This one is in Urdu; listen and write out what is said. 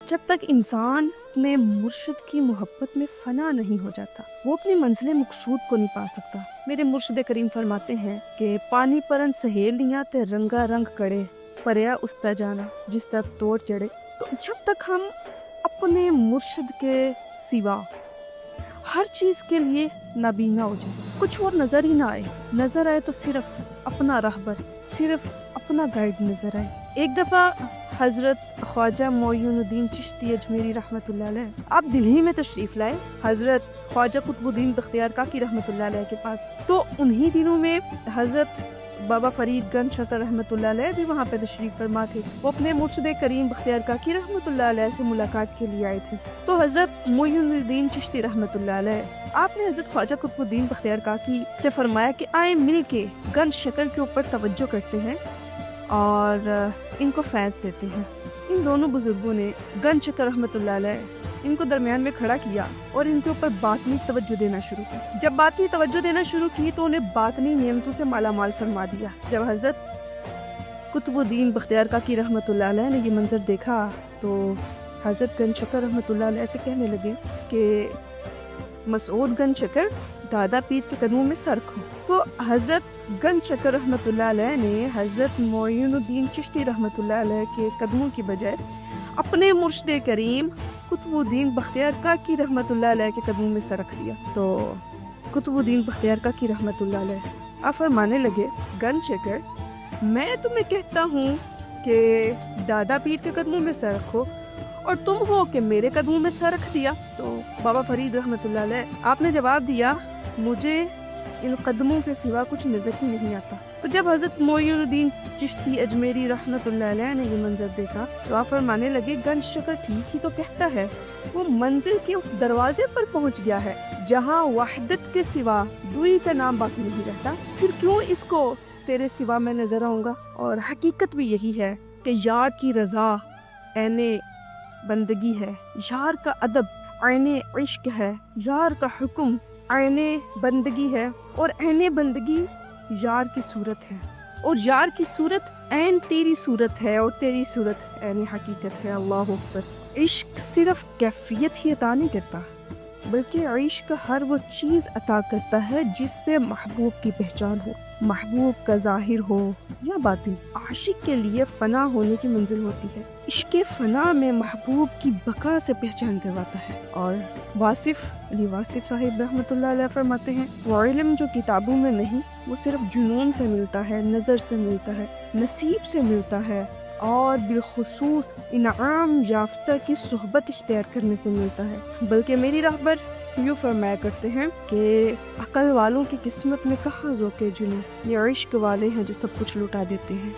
جب تک انسان اپنے مرشد کی محبت میں فنا نہیں ہو جاتا وہ اپنی منزل مقصود کو نہیں پا سکتا۔ میرے مرشد کریم فرماتے ہیں کہ پانی پرن سہیلیاں تے رنگا رنگ کڑے پریا استا جانا جس تک توڑ چڑھے۔ تو جب تک ہم اپنے مرشد کے سوا ہر چیز کے لیے نابینا ہو جائے، کچھ اور نظر ہی نہ آئے، نظر آئے تو صرف اپنا راہبر، صرف اپنا گائیڈ نظر آئے۔ ایک دفعہ حضرت خواجہ معین الدین چشتی اجمیری رحمۃ اللہ علیہ آپ دہلی میں تشریف لائے حضرت خواجہ قطب الدین بختیار کاکی رحمۃ اللہ علیہ کے پاس۔ تو انہی دنوں میں حضرت بابا فرید گنج شکر رحمۃ اللہ علیہ بھی وہاں پہ تشریف فرما تھے۔ وہ اپنے مرشد کریم بختیار کاکی رحمۃ اللہ علیہ سے ملاقات کے لیے آئے تھے۔ تو حضرت معین الدین چشتی رحمۃ اللہ علیہ آپ نے حضرت خواجہ قطب الدین بختیار کاکی سے فرمایا کہ آئیں مل کے گنج شکر کے اوپر توجہ کرتے ہیں اور ان کو فیض دیتے ہیں۔ ان دونوں بزرگوں نے گنج شکر رحمۃ اللہ علیہ ان کو درمیان میں کھڑا کیا اور ان کے اوپر باطنی توجہ دینا شروع کی۔ جب باطنی توجہ دینا شروع کی تو انہیں باطنی نعمتوں سے مالا مال فرما دیا۔ جب حضرت قطب الدین بختیار کاکی رحمۃ اللہ علیہ نے یہ منظر دیکھا تو حضرت گنج شکر رحمۃ اللہ علیہ سے کہنے لگے کہ مسعود گنج شکر دادا پیر کے قدموں میں سر رکھو۔ تو حضرت گنج شکر رحمۃ اللہ علیہ نے حضرت معین الدین چشتی رحمۃ اللہ علیہ کے قدموں کی بجائے اپنے مرشد کریم قطب الدین بختیار کاکی رحمۃ اللہ علیہ کے قدموں میں سر رکھ دیا۔ تو قطب الدین بختیار کاکی رحمۃ اللہ علیہ آپ فرمانے لگے گنج شکر میں تمہیں کہتا ہوں کہ دادا پیر کے قدموں میں سر رکھو اور تم ہو کہ میرے قدموں میں سر رکھ دیا۔ تو بابا فرید رحمۃ اللہ علیہ آپ نے جواب دیا مجھے ان قدموں کے سوا کچھ نظر ہی نہیں آتا۔ تو جب حضرت معین الدین چشتی اجمیری رحمۃ اللہ علیہ نے یہ منظر دیکھا تو آپ فرمانے لگے گنج شکر ٹھیک ہی تو کہتا ہے، وہ منزل کے اس دروازے پر پہنچ گیا ہے جہاں وحدت کے سوا دوئی کا نام باقی نہیں رہتا، پھر کیوں اس کو تیرے سوا میں نظر آؤں گا۔ اور حقیقت بھی یہی ہے کہ یار کی رضا عین بندگی ہے، یار کا ادب عین عشق ہے، یار کا حکم عین بندگی ہے، اور عین بندگی یار کی صورت ہے، اور یار کی صورت عین تیری صورت ہے، اور تیری صورت عین حقیقت ہے۔ اللہ اکبر۔ عشق صرف کیفیت ہی عطا نہیں کرتا بلکہ عشق ہر وہ چیز عطا کرتا ہے جس سے محبوب کی پہچان ہو، محبوب کا ظاہر ہو یا باطن۔ عاشق کے لیے فنا ہونے کی منزل ہوتی ہے، عشق فنا میں محبوب کی بقا سے پہچان کرواتا ہے۔ اور واصف علی واصف صاحب رحمۃ اللہ علیہ فرماتے ہیں وہ علم جو کتابوں میں نہیں وہ صرف جنون سے ملتا ہے، نظر سے ملتا ہے، نصیب سے ملتا ہے، اور بالخصوص انعام یافتہ کی صحبت اختیار کرنے سے ملتا ہے۔ بلکہ میری راہبر یوں فرمایا کرتے ہیں کہ عقل والوں کی قسمت میں کہاں ذوق جنوں، یہ عشق والے ہیں جو سب کچھ لٹا دیتے ہیں۔